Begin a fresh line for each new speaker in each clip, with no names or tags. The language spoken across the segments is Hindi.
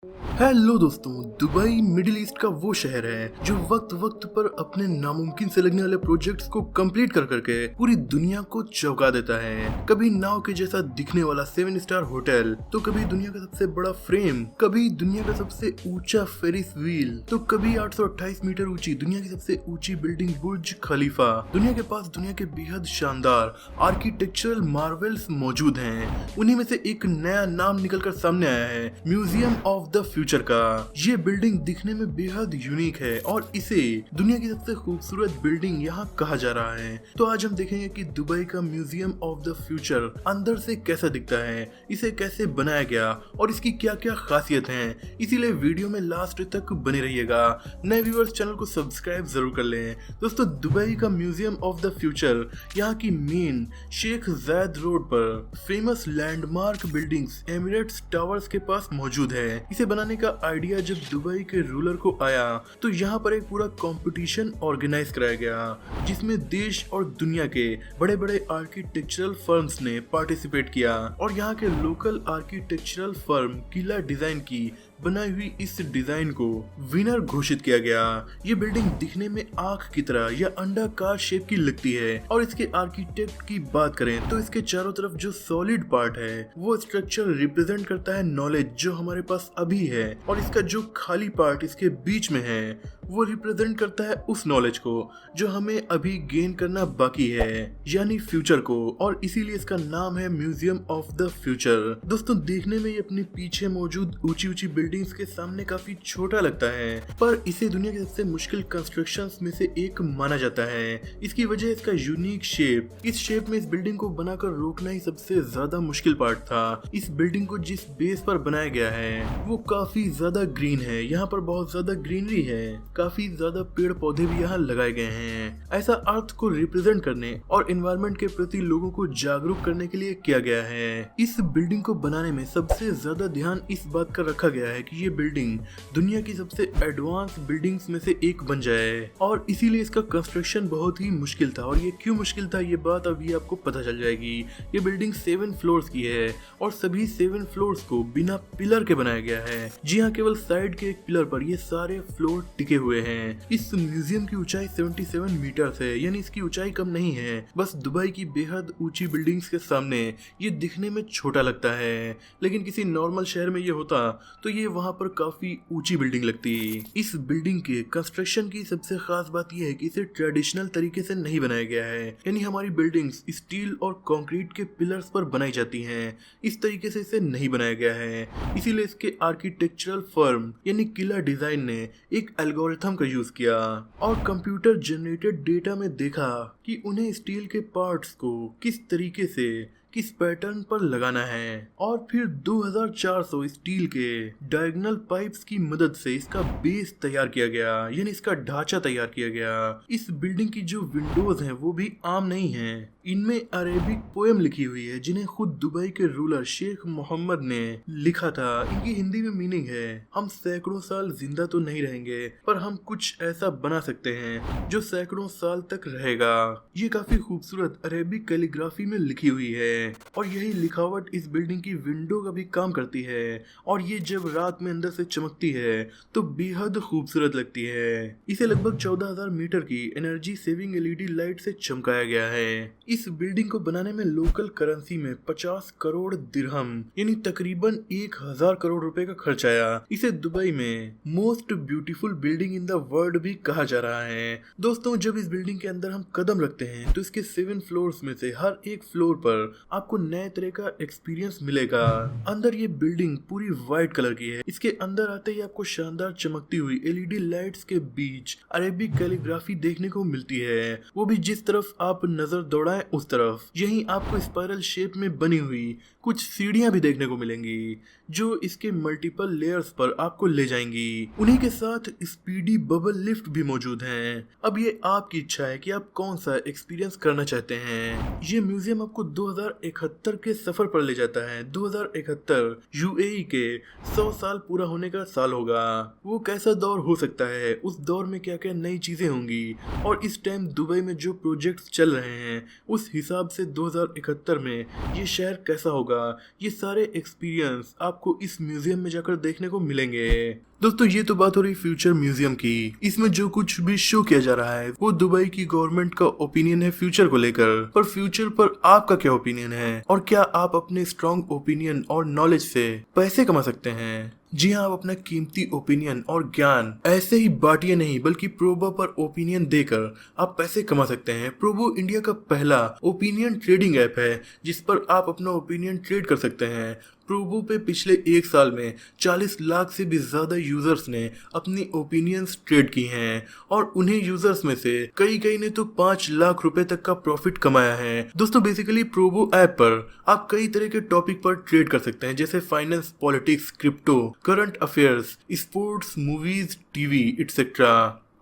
हेलो दोस्तों, दुबई मिडिल ईस्ट का वो शहर है जो वक्त वक्त पर अपने नामुमकिन से लगने वाले प्रोजेक्ट्स को कंप्लीट कर करके पूरी दुनिया को चौंका देता है। कभी नाव के जैसा दिखने वाला 7 स्टार होटल, तो कभी दुनिया का सबसे बड़ा फ्रेम, कभी दुनिया का सबसे ऊंचा फेरिस व्हील, तो कभी 828 मीटर ऊंची दुनिया की सबसे ऊंची बिल्डिंग बुर्ज खलीफा। दुनिया के पास दुनिया के बेहद शानदार आर्किटेक्चरल मार्वल्स मौजूद हैं। उन्हीं में से एक नया नाम निकल कर सामने आया है, म्यूजियम ऑफ द फ्यूचर का। ये बिल्डिंग दिखने में बेहद यूनिक है और इसे दुनिया की सबसे खूबसूरत बिल्डिंग यहाँ कहा जा रहा है। तो आज हम देखेंगे कि दुबई का म्यूजियम ऑफ द फ्यूचर अंदर से कैसा दिखता है, इसे कैसे बनाया गया और इसकी क्या क्या खासियत हैं। इसीलिए वीडियो में लास्ट तक बने रहिएगा। नए व्यूअर्स चैनल को सब्सक्राइब जरूर कर लें। दोस्तों, दुबई का म्यूजियम ऑफ द फ्यूचर यहाँ की मेन शेख जायद रोड पर famous landmark buildings Emirates towers के पास मौजूद है। इसे बनाने का आइडिया जब दुबई के रूलर को आया तो यहाँ पर एक पूरा कंपटीशन ऑर्गेनाइज कराया गया, जिसमें देश और दुनिया के बड़े बड़े आर्किटेक्चरल फर्म्स ने पार्टिसिपेट किया और यहाँ के लोकल आर्किटेक्चरल फर्म किला डिजाइन की बनाई हुई इस डिजाइन को विनर घोषित किया गया। ये बिल्डिंग दिखने में आंख की तरह या अंडाकार शेप की लगती है और इसके आर्किटेक्ट की बात करें तो इसके चारों तरफ जो सॉलिड पार्ट है वो स्ट्रक्चर रिप्रेजेंट करता है नॉलेज जो हमारे पास अभी है, और इसका जो खाली पार्ट इसके बीच में है वो रिप्रेजेंट करता है उस नॉलेज को जो हमें अभी गेन करना बाकी है, यानी फ्यूचर को। और इसीलिए इसका नाम है म्यूजियम ऑफ द फ्यूचर। दोस्तों, देखने में ये अपने पीछे मौजूद ऊंची ऊंची बिल्डिंग्स के सामने काफी छोटा लगता है, पर इसे दुनिया के सबसे मुश्किल कंस्ट्रक्शंस में से एक माना जाता है। इसकी वजह इसका यूनिक शेप। इस शेप में इस बिल्डिंग को बनाकर रोकना ही सबसे ज्यादा मुश्किल पार्ट था। इस बिल्डिंग को जिस बेस पर बनाया गया है वो काफी ज्यादा ग्रीन है। यहाँ पर बहुत ज्यादा ग्रीनरी है, काफी ज्यादा पेड़ पौधे भी यहाँ लगाए गए हैं। ऐसा अर्थ को रिप्रेजेंट करने और एनवायरनमेंट के प्रति लोगों को जागरूक करने के लिए किया गया है। इस बिल्डिंग को बनाने में सबसे ज्यादा ध्यान इस बात का रखा गया है कि ये बिल्डिंग दुनिया की सबसे एडवांस बिल्डिंग्स में से एक बन जाए, और इसीलिए इसका कंस्ट्रक्शन बहुत ही मुश्किल था। और ये क्यों मुश्किल था ये बात अभी आपको पता चल जाएगी। ये बिल्डिंग 7 फ्लोर्स की है और सभी 7 फ्लोर्स को बिना पिलर के बनाया गया है। जी हाँ, केवल साइड के एक पिलर पर ये सारे फ्लोर टिके हुए हैं। इस म्यूजियम की ऊंचाई 77 मीटर है, यानी इसकी ऊंचाई कम नहीं है। बस दुबई की बेहद ऊंची बिल्डिंग्स के सामने ये दिखने में छोटा लगता है, लेकिन किसी नॉर्मल शहर में ये होता तो ये वहाँ पर काफी ऊंची बिल्डिंग लगती। इस बिल्डिंग के कंस्ट्रक्शन की सबसे खास बात यह है कि इसे ट्रेडिशनल तरीके से नहीं बनाया गया है, यानी हमारी बिल्डिंग्स स्टील और कंक्रीट के पिलर्स पर बनाई जाती हैं। इस तरीके से इसे नहीं बनाया गया है। इसीलिए इसके आर्किटेक्चरल फर्म यानी किला डिजाइन ने एक एल्गोरिथम का यूज किया और कंप्यूटर जनरेटेड डेटा में देखा कि उन्हें स्टील के पार्ट्स को किस तरीके से किस पैटर्न पर लगाना है, और फिर 2400 स्टील के डायगोनल पाइप्स की मदद से इसका बेस तैयार किया गया, यानी इसका ढांचा तैयार किया गया। इस बिल्डिंग की जो विंडोज हैं वो भी आम नहीं हैं। इनमें अरेबिक पोएम लिखी हुई है जिन्हें खुद दुबई के रूलर शेख मोहम्मद ने लिखा था। इनकी हिंदी में मीनिंग है, हम सैकड़ों साल जिंदा तो नहीं रहेंगे पर हम कुछ ऐसा बना सकते हैं जो सैकड़ों साल तक रहेगा। ये काफी खूबसूरत अरेबिक कैलीग्राफी में लिखी हुई है और यही लिखावट इस बिल्डिंग की विंडो का भी काम करती है, और ये जब रात में अंदर से चमकती है तो बेहद खूबसूरत लगती है। इसे लगभग 14,000 मीटर की एनर्जी सेविंग एलईडी लाइट से चमकाया गया है। इस बिल्डिंग को बनाने में लोकल करेंसी में 50 करोड़ दिरहम यानी तकरीबन 1000 करोड़ रुपए का खर्च आया। इसे दुबई में most beautiful building in the world भी कहा जा रहा है। दोस्तों, जब इस बिल्डिंग के अंदर हम कदम रखते हैं तो इसके 7 फ्लोर्स में से हर एक फ्लोर पर आपको नए तरह का एक्सपीरियंस मिलेगा। अंदर ये बिल्डिंग पूरी व्हाइट कलर की है। इसके अंदर आते ही आपको शानदार चमकती हुई एलईडी लाइट्स के बीच अरेबिक कैलीग्राफी देखने को मिलती है, वो भी जिस तरफ आप नजर दौड़ाएं उस तरफ। यहीं आपको स्पाइरल शेप में बनी हुई कुछ सीढ़ियां भी देखने को मिलेंगी जो इसके मल्टीपल लेयर्स पर आपको ले जाएंगी। उन्हीं के साथ स्पीडी बबल लिफ्ट भी मौजूद हैं। अब ये आपकी इच्छा है कि आप कौन सा एक्सपीरियंस करना चाहते हैं। ये म्यूजियम आपको 2071 के सफर पर ले जाता है। 2071 यूएई के 100 साल पूरा होने का साल होगा। वो कैसा दौर हो सकता है, उस दौर में क्या क्या नई चीजें होंगी, और इस टाइम दुबई में जो प्रोजेक्ट्स चल रहे हैं उस हिसाब से 2071 में ये शहर कैसा होगा, ये सारे एक्सपीरियंस आपको इस म्यूजियम में जाकर देखने को मिलेंगे। दोस्तों ये तो बात हो रही फ्यूचर म्यूजियम की। इसमें जो कुछ भी शो किया जा रहा है वो दुबई की गवर्नमेंट का ओपिनियन है फ्यूचर को लेकर, पर फ्यूचर पर आपका क्या ओपिनियन है और क्या आप अपने स्ट्रॉन्ग ओपिनियन और नॉलेज से पैसे कमा सकते हैं? जी हाँ, आप अपना कीमती ओपिनियन और ज्ञान ऐसे ही बांटिए नहीं बल्कि प्रोबो पर ओपिनियन देकर आप पैसे कमा सकते हैं। प्रोबो इंडिया का पहला ओपिनियन ट्रेडिंग ऐप है जिस पर आप अपना ओपिनियन ट्रेड कर सकते हैं। प्रोबो पे पिछले 1 साल में 40 लाख से भी ज्यादा यूजर्स ने अपनी ओपिनियंस ट्रेड की हैं और उन्हीं यूजर्स में से कई ने तो 5 लाख रुपए तक का प्रॉफिट कमाया है। दोस्तों बेसिकली प्रोबो ऐप पर आप कई तरह के टॉपिक पर ट्रेड कर सकते हैं जैसे finance, politics, crypto, current affairs, sports, movies, TV etcetera.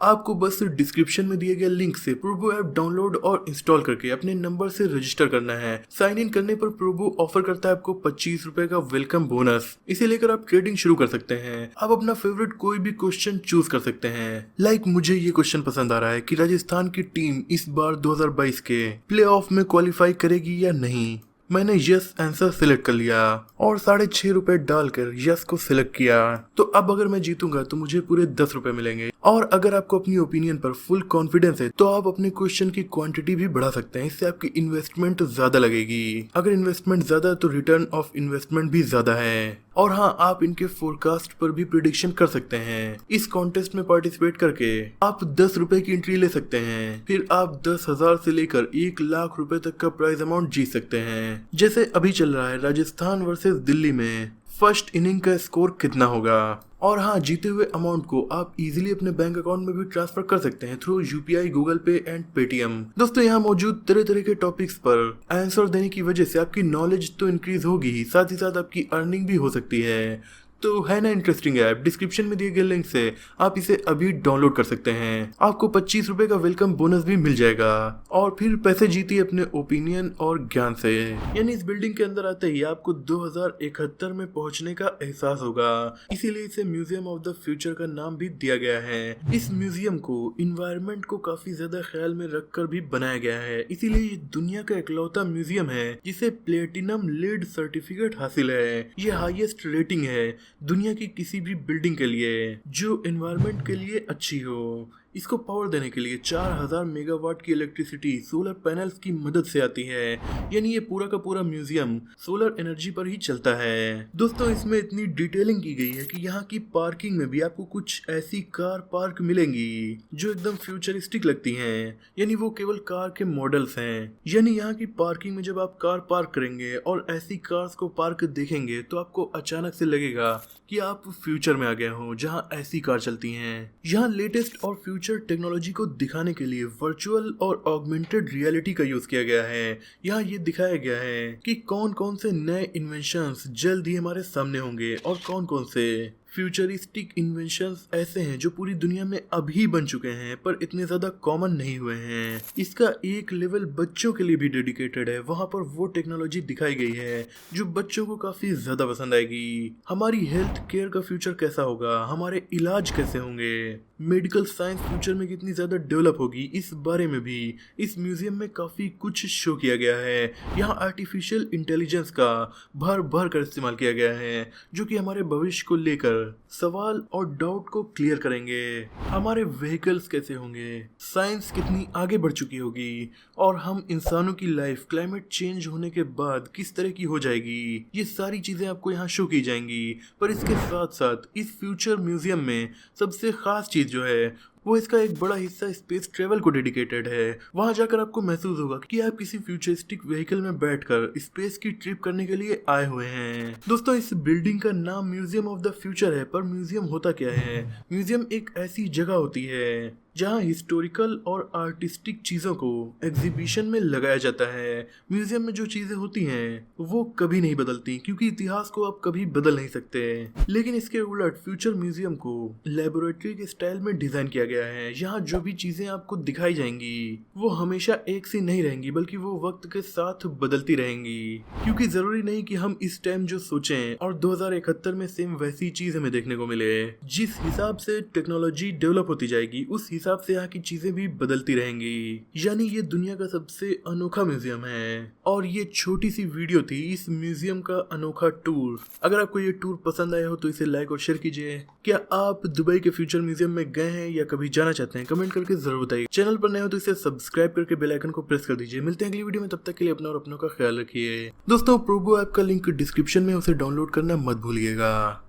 आपको बस डिस्क्रिप्शन में दिए गए लिंक से प्रोबो ऐप डाउनलोड और इंस्टॉल करके अपने नंबर से रजिस्टर करना है। साइन इन करने पर प्रोबो ऑफर करता है आपको 25 रुपए का वेलकम बोनस। इसे लेकर आप ट्रेडिंग शुरू कर सकते हैं। आप अपना फेवरेट कोई भी क्वेश्चन चूज कर सकते हैं। लाइक मुझे ये क्वेश्चन पसंद आ रहा है कि राजस्थान की टीम इस बार 2022 के प्ले ऑफ में क्वालिफाई करेगी या नहीं। मैंने यस आंसर सिलेक्ट कर लिया और 6.5 रुपए डालकर यस को सिलेक्ट किया। तो अब अगर मैं जीतूंगा तो मुझे पूरे 10 रुपए मिलेंगे। और अगर आपको अपनी ओपिनियन पर फुल कॉन्फिडेंस है तो आप अपने क्वेश्चन की क्वांटिटी भी बढ़ा सकते हैं। इससे आपकी इन्वेस्टमेंट ज्यादा लगेगी। अगर इन्वेस्टमेंट ज्यादा है तो रिटर्न ऑफ इन्वेस्टमेंट भी ज्यादा है। और हाँ, आप इनके फोरकास्ट पर भी प्रिडिक्शन कर सकते हैं। इस कॉन्टेस्ट में पार्टिसिपेट करके आप 10 रुपए की एंट्री ले सकते हैं। फिर आप 10,000 से लेकर 1 लाख रुपए तक का प्राइज अमाउंट जीत सकते हैं। जैसे अभी चल रहा है राजस्थान वर्सेस दिल्ली में फर्स्ट इनिंग का स्कोर कितना होगा। और हाँ, जीते हुए अमाउंट को आप इजीली अपने बैंक अकाउंट में भी ट्रांसफर कर सकते हैं थ्रू यूपीआई, गूगल पे एंड पेटीएम। दोस्तों यहाँ मौजूद तरह तरह के टॉपिक्स पर आंसर देने की वजह से आपकी नॉलेज तो इंक्रीज होगी ही, साथ ही साथ आपकी अर्निंग भी हो सकती है। तो है ना इंटरेस्टिंग ऐप। डिस्क्रिप्शन में दिए गए लिंक से आप इसे अभी डाउनलोड कर सकते हैं। आपको 25 रुपए का वेलकम बोनस भी मिल जाएगा और फिर पैसे जीतिए अपने ओपिनियन और ज्ञान से। यानी इस बिल्डिंग के अंदर आते ही आपको 2071 में पहुंचने का एहसास होगा। इसीलिए इसे म्यूजियम ऑफ द फ्यूचर का नाम भी दिया गया है। इस म्यूजियम को इन्वायरमेंट को काफी ज्यादा ख्याल में रखकर भी बनाया गया है। इसीलिए ये दुनिया का इकलौता म्यूजियम है जिसे प्लेटिनम लीड सर्टिफिकेट हासिल है। ये हाईएस्ट रेटिंग है दुनिया की किसी भी बिल्डिंग के लिए जो एनवायरनमेंट के लिए अच्छी हो। इसको पावर देने के लिए 4000 मेगावाट की इलेक्ट्रिसिटी सोलर पैनल्स की मदद से आती है। यानी ये पूरा का पूरा म्यूजियम सोलर एनर्जी पर ही चलता है। दोस्तों इसमें इतनी डिटेलिंग की गई है कि यहाँ की पार्किंग में भी आपको कुछ ऐसी कार पार्क मिलेंगी जो एकदम फ्यूचरिस्टिक लगती हैं। यानी वो केवल कार के मॉडल्स हैं। यानी यहाँ की पार्किंग में जब आप कार पार्क करेंगे और ऐसी कार्स को पार्क देखेंगे तो आपको अचानक से लगेगा कि आप फ्यूचर में आ गए हो जहाँ ऐसी कार चलती हैं। यहाँ लेटेस्ट और फ्यूचर टेक्नोलॉजी को दिखाने के लिए वर्चुअल और ऑगमेंटेड रियलिटी का यूज किया गया है। यहाँ ये दिखाया गया है कि कौन कौन से नए इन्वेंशंस जल्द ही हमारे सामने होंगे और कौन कौन से फ्यूचरिस्टिक इन्वेंशंस ऐसे हैं जो पूरी दुनिया में अभी बन चुके हैं पर इतने ज्यादा कॉमन नहीं हुए हैं। इसका एक लेवल बच्चों के लिए भी डेडिकेटेड है। वहाँ पर वो टेक्नोलॉजी दिखाई गई है जो बच्चों को काफी ज्यादा पसंद आएगी। हमारी हेल्थ केयर का फ्यूचर कैसा होगा, हमारे इलाज कैसे होंगे, मेडिकल साइंस फ्यूचर में कितनी ज्यादा डेवलप होगी, इस बारे में भी इस म्यूजियम में काफी कुछ शो किया गया है। यहाँ आर्टिफिशियल इंटेलिजेंस का भर भर कर इस्तेमाल किया गया है जो कि हमारे भविष्य को लेकर सवाल और डाउट को क्लियर करेंगे। हमारे व्हीकल्स कैसे होंगे, साइंस कितनी आगे बढ़ चुकी होगी और हम इंसानों की लाइफ क्लाइमेट चेंज होने के बाद किस तरह की हो जाएगी, ये सारी चीजें आपको यहाँ शो की जाएंगी। पर इसके साथ साथ इस फ्यूचर म्यूजियम में सबसे खास चीज जो है वो इसका एक बड़ा हिस्सा स्पेस ट्रेवल को डेडिकेटेड है। वहां जाकर आपको महसूस होगा कि आप किसी फ्यूचरिस्टिक व्हीकल में बैठकर स्पेस की ट्रिप करने के लिए आए हुए हैं। दोस्तों इस बिल्डिंग का नाम म्यूजियम ऑफ द फ्यूचर है, पर म्यूजियम होता क्या है? म्यूजियम एक ऐसी जगह होती है जहाँ हिस्टोरिकल और आर्टिस्टिक चीजों को एग्जीबिशन में लगाया जाता है। म्यूजियम में जो चीजें होती हैं वो कभी नहीं बदलती क्योंकि इतिहास को आप कभी बदल नहीं सकते। लेकिन इसके उलट फ्यूचर म्यूजियम को लेबोरेटरी के स्टाइल में डिजाइन किया गया है। यहाँ जो भी चीजें आपको दिखाई जाएंगी वो हमेशा एक सी नहीं रहेंगी बल्कि वो वक्त के साथ बदलती रहेंगी। क्योंकि जरूरी नहीं कि हम इस टाइम जो सोचें और 2071 में सेम वैसी चीज हमें देखने को मिले। जिस हिसाब से टेक्नोलॉजी डेवलप होती जाएगी उस हिसाब हिसाब से यहाँ की चीजें भी बदलती रहेंगी। यानी ये दुनिया का सबसे अनोखा म्यूजियम है। और ये छोटी सी वीडियो थी इस म्यूजियम का अनोखा टूर। अगर आपको ये टूर पसंद आया हो तो इसे लाइक और शेयर कीजिए। क्या आप दुबई के फ्यूचर म्यूजियम में गए हैं या कभी जाना चाहते हैं? कमेंट करके जरूर बताइए। चैनल पर नए हो तो इसे सब्सक्राइब करके बेल आइकन को प्रेस कर दीजिए। मिलते हैं अगली वीडियो में, तब तक के लिए अपना और अपनों का ख्याल रखिए। दोस्तों, प्रोबो ऐप का लिंक डिस्क्रिप्शन में, उसे डाउनलोड करना मत भूलिएगा।